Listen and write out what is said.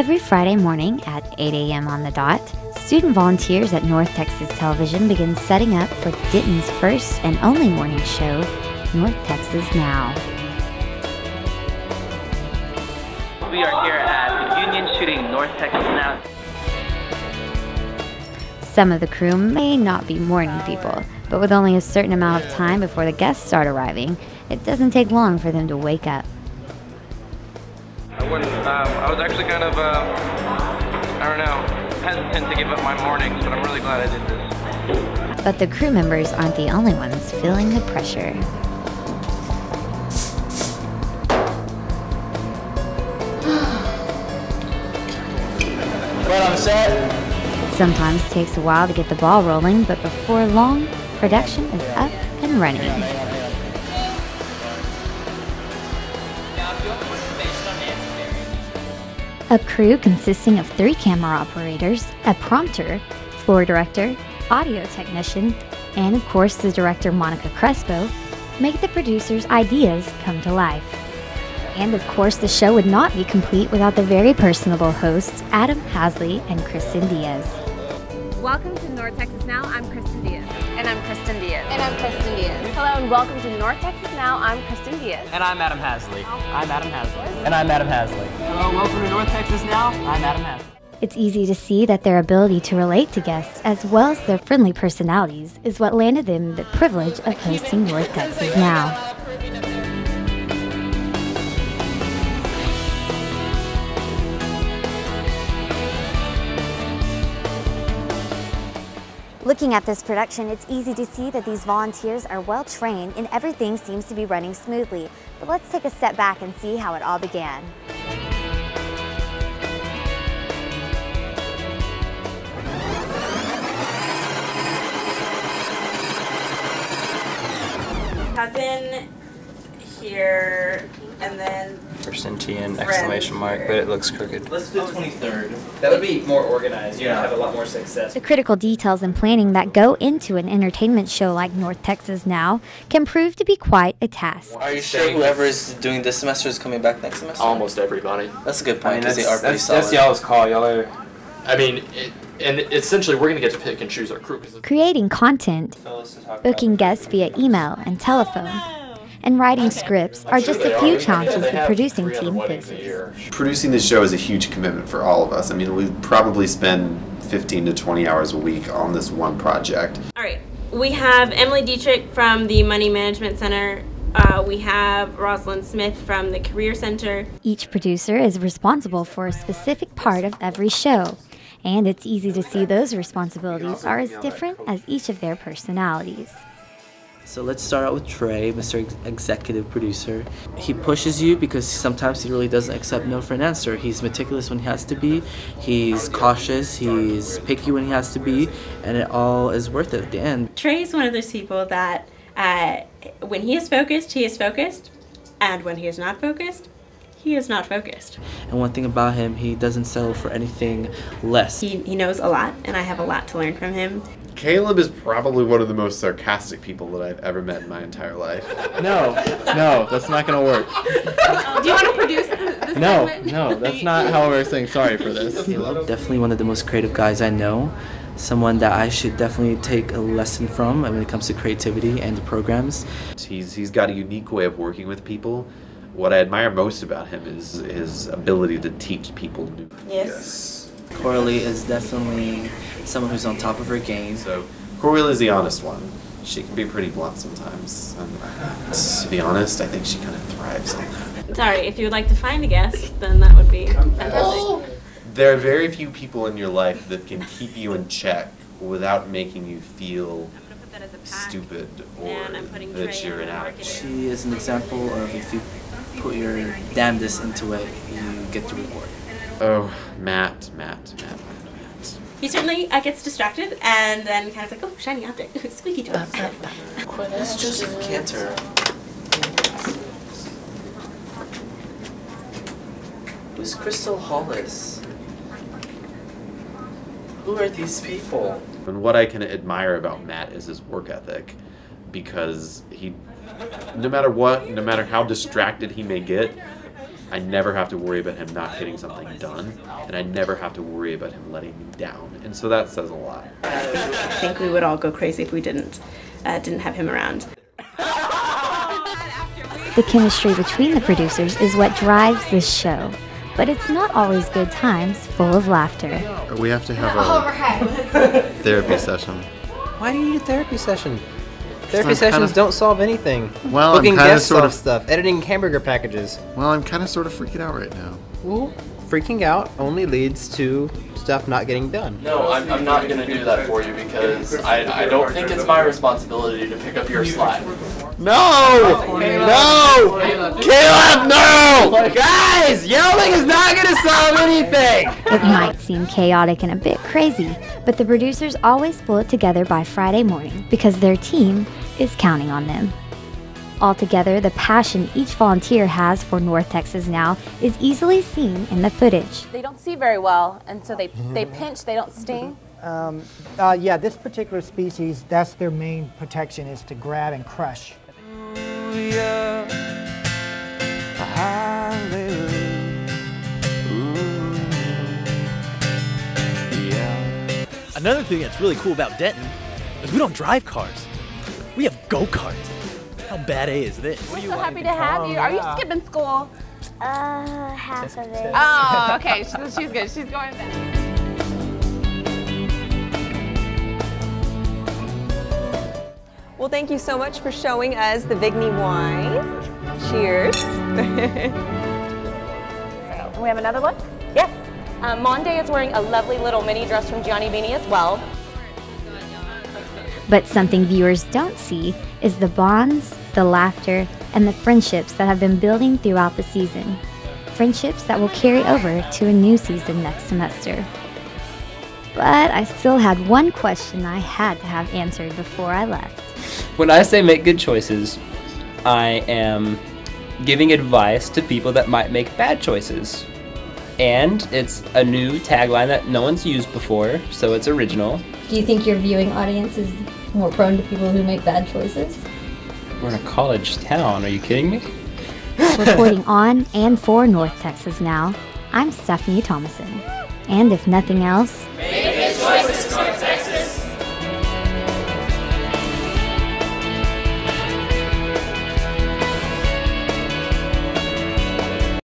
Every Friday morning at 8 a.m. on the dot, student volunteers at North Texas Television begin setting up for Denton's first and only morning show, North Texas Now. We are here at the Union shooting North Texas Now. Some of the crew may not be morning people, but with only a certain amount of time before the guests start arriving, it doesn't take long for them to wake up. I was actually kind of, hesitant to give up my mornings, but I'm really glad I did this. But the crew members aren't the only ones feeling the pressure. Right on set. It sometimes takes a while to get the ball rolling, but before long, production is up and running. A crew consisting of 3 camera operators, a prompter, floor director, audio technician, and of course the director Monica Crespo, make the producers' ideas come to life. And of course the show would not be complete without the very personable hosts Adam Hasley and Kristen Diaz. Welcome to North Texas Now, I'm Kristen Diaz. And I'm Kristen Diaz. And I'm Kristen Diaz. Hello and welcome to North Texas Now, I'm Kristen Diaz. And I'm Adam Hasley. I'm Adam Hasley. And I'm Adam Hasley. Hello, welcome to North Texas Now, I'm Adam Hasley. It's easy to see that their ability to relate to guests as well as their friendly personalities is what landed them the privilege of hosting North Texas Now. Looking at this production, it's easy to see that these volunteers are well trained and everything seems to be running smoothly. But let's take a step back and see how it all began. Cousin here, and then Percentian exclamation mark, but it looks crooked. Let's do the 23rd. That would be more organized. You'd have a lot more success. The critical details and planning that go into an entertainment show like North Texas Now can prove to be quite a task. Are you sure whoever is doing this semester is coming back next semester? Almost everybody. That's a good point, because they are pretty solid. That's y'all's call. Y'all are... I mean, and essentially we're going to get to pick and choose our crew. Creating content, booking guests via email and telephone, and writing scripts are just a few challenges the producing team faces. Producing this show is a huge commitment for all of us. I mean, we probably spend 15 to 20 hours a week on this one project. all right, we have Emily Dietrich from the Money Management Center. We have Rosalind Smith from the Career Center. Each producer is responsible for a specific part of every show, and it's easy to see those responsibilities are as different as each of their personalities. So let's start out with Trey, Mr. Executive Producer. He pushes you because sometimes he really doesn't accept no for an answer. He's meticulous when he has to be, he's cautious, he's picky when he has to be, and it all is worth it at the end. Trey's one of those people that when he is focused, and when he is not focused, he is not focused. And one thing about him, he doesn't settle for anything less. He knows a lot, and I have a lot to learn from him. Caleb is probably one of the most sarcastic people that I've ever met in my entire life. No, that's not gonna work. Do you want to produce this segment? No, that's not how we're saying sorry for this. Caleb, definitely one of the most creative guys I know. Someone that I should definitely take a lesson from when it comes to creativity and the programs. He's got a unique way of working with people. What I admire most about him is his ability to teach people new things. Yes. Coralie is definitely someone who's on top of her game. So Coralie is the honest one. She can be pretty blunt sometimes. And to be honest, I think she kind of thrives on that. Sorry, if you would like to find a guest, then that would be fantastic. There are very few people in your life that can keep you in check without making you feel stupid or that you're an out. She is an example of if you put your damnedest into it, you get the reward. Oh, Matt. He certainly gets distracted and then kind of like, oh, shiny object, squeaky toy. It's Joseph Cantor. Who's Crystal Hollis? Who are these people? And what I can admire about Matt is his work ethic, because no matter how distracted he may get, I never have to worry about him not getting something done, and I never have to worry about him letting me down. And so that says a lot. I think we would all go crazy if we didn't have him around. The chemistry between the producers is what drives this show, but it's not always good times full of laughter. We have to have a therapy session. Why do you need a therapy session? Therapy I'm sessions kinda- don't solve anything. Well, Booking I'm kind of guests sort solve of stuff. Editing hamburger packages. Well, I'm kind of sort of freaking out right now. Well, freaking out only leads to stuff not getting done. No, I'm not going to do that for you because I don't think it's my responsibility to pick up your slack. No! No! Caleb, no! Guys, yelling is not going to solve anything! It might seem chaotic and a bit crazy, but the producers always pull it together by Friday morning because their team is counting on them. Altogether, the passion each volunteer has for North Texas Now is easily seen in the footage. They don't see very well, and so they pinch, they don't sting. Yeah, this particular species, that's their main protection, is to grab and crush. Another thing that's really cool about Denton is we don't drive cars. We have go-karts. How bad A is this? We're so happy to have you. Are you skipping school? Half of it. Oh, okay. She's good. She's going back. Well, thank you so much for showing us the Vigny wine. Cheers. We have another one? Yes. Monday is wearing a lovely little mini dress from Gianni Beanie as well. But something viewers don't see is the bonds, the laughter, and the friendships that have been building throughout the season. Friendships that will carry over to a new season next semester. But I still had one question I had to have answered before I left. When I say make good choices, I am giving advice to people that might make bad choices. And it's a new tagline that no one's used before, so it's original. Do you think your viewing audience is more prone to people who make bad choices? We're in a college town, are you kidding me? Reporting on and for North Texas Now, I'm Stephanie Thomason. And if nothing else, Make good choices.